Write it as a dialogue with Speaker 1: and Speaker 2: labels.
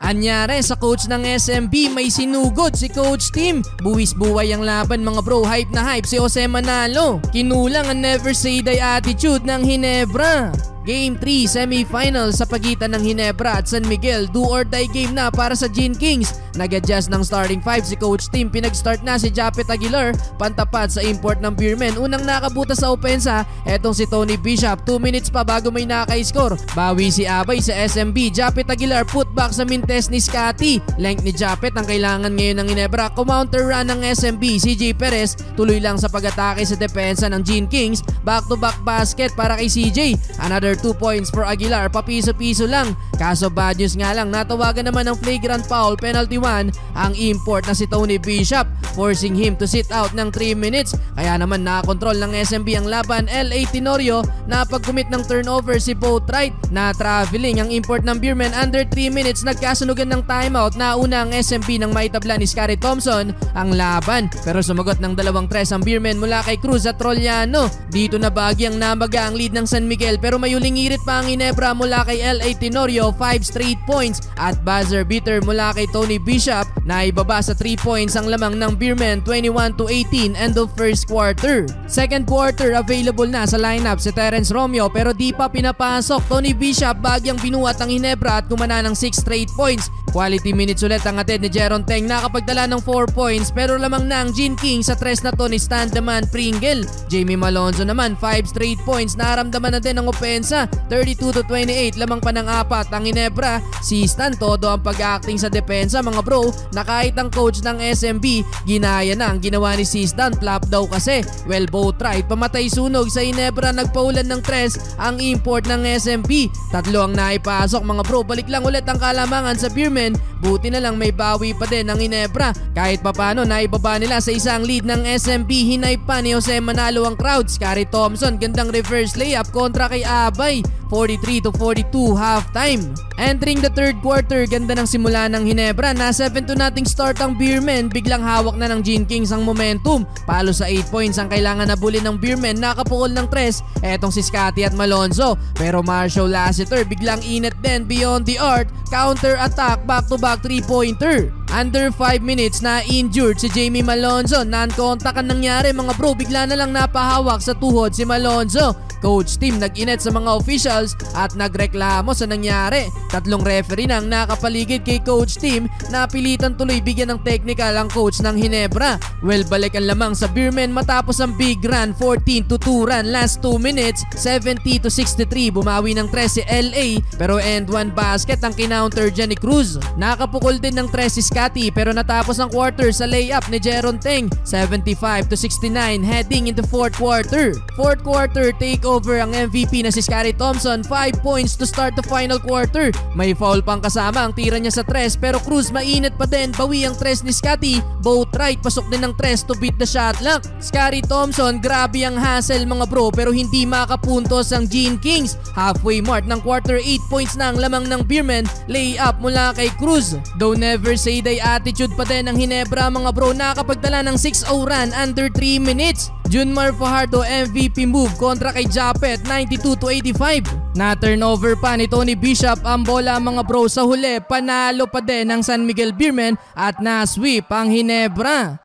Speaker 1: Anyare sa coach ng SMB, may sinugod si Coach Tim. Buwis-buway ang laban mga bro, hype na hype si Jose Manalo. Kinulang ang never say die attitude ng Ginebra. Game 3 semi-final sa pagitan ng Ginebra at San Miguel. Do or die game na para sa Gene Kings. Nag-adjust ng starting 5 si Coach Tim. Pinag-start na si Japet Aguilar, pantapat sa import ng Beermen. Unang nakabuta sa opensa, etong si Tony Bishop. 2 minutes pa bago may naka-score. Bawi si Abay sa SMB. Japet Aguilar putback sa mintes ni Scotty. Length ni Japet ang kailangan ngayon ng Ginebra. Counter run ng SMB. CJ Perez tuloy lang sa pag-atake sa depensa ng Gene Kings. Back-to-back basket para kay CJ. Another 2 points for Aguilar, papiso-piso lang. Kaso bad news nga lang, natawagan naman ng flagrant foul, penalty 1 ang import na si Tony Bishop, forcing him to sit out ng 3 minutes. Kaya naman nakakontrol ng SMB ang laban. LA Tenorio na pag-commit ng turnover si Boatwright. Na traveling ang import ng Beermen under 3 minutes, nagkasunugan ng timeout. Nauna ang SMB nang maitabla ni Scary Thompson ang laban, pero sumagot ng 2-3 ang Beermen mula kay Cruz at Trollano. Dito na bagyang namaga ang lead ng San Miguel, pero may ngirit pa ang Ginebra mula kay LA Tenorio, 5 straight points at buzzer beater mula kay Tony Bishop na ibaba sa 3 points ang lamang ng Beermen, 21-18 end of first quarter. Second quarter available na sa lineup si Terence Romeo pero di pa pinapasok. Tony Bishop bagyang binuhat ang Ginebra at kumana ng 6 straight points. Quality minutes ulit ang atid ni Jeron Teng, nakapagdala ng 4 points pero lamang na ang Gene King sa tres na to ni Stan the Man Pringle. Jamie Malonzo naman 5 straight points, naramdaman na din ang opensa. 32-28, lamang pa ng 4 ang Ginebra. Si Stan todo ang pag-acting sa depensa mga bro, na kahit ang coach ng SMB ginaya na ang ginawa ni si Stan. Flop daw kasi. Well, Boatwright pamatay sunog sa Ginebra, nagpaulan ng 3 ang import ng SMB. 3 ang naipasok mga bro, balik lang ulit ang kalamangan sa Beermen. Buti na lang may bawi pa din ang Ginebra. Kahit papano naibaba nila sa isang lead ng SMB. Hinay pa ni Jose Manalo ang crowd. Scary Thompson, gandang reverse layup kontra kay Abay. 43-42 halftime. Entering the third quarter, ganda ng simula ng Ginebra. Na 7-0 start ang Beermen, biglang hawak na ng Gene Kings ang momentum. Palo sa 8 points ang kailangan na bulin ng Beermen, nakapukol ng 3 etong si Scotty at Malonzo. Pero Marshall Lassiter biglang init din beyond the arc, counter attack, back-to-back 3-pointer. Under 5 minutes na injured si Jamie Malonzo. Non-contact ang nangyari mga bro, bigla na lang napahawak sa tuhod si Malonzo. Coach Tim nag-init sa mga officials at nagreklamo sa nangyari. 3 referee nang nakapaligid kay Coach Tim, napilitan tuloy bigyan ng technical ang coach ng Ginebra. Well, balik ang lamang sa Beermen matapos ang big run, 14-2 run last 2 minutes, 70-63. Bumawi ng 3 si LA pero end 1 basket ang kinounter dyan ni Cruz. Nakapukol din ng 3 si Scotty pero natapos ang quarter sa layup ni Jeron Teng, 75-69 heading into fourth quarter. Fourth quarter takeover ang MVP na si Scary Thompson, 5 points to start the final quarter. May foul pang kasama ang tira niya sa 3 pero Cruz mainit pa din, bawi ang 3 ni Scotty. Boatwright pasok din ng 3 to beat the shot clock. Scary Thompson, grabe ang hassle mga bro pero hindi makapuntos ang Gene Kings. Halfway mark ng quarter, 8 points na ang lamang ng Beermen, layup mula kay Cruz. Though never say die attitude pa din ang Ginebra mga bro, nakapagdala ng 6-0 run under 3 minutes. Junmar Fajardo MVP move kontra kay Japet, 92-85. Na turnover pa ni Tony Bishop ang bola mga bro, sa huli panalo pa din ang San Miguel Beermen at na-sweep ang Ginebra.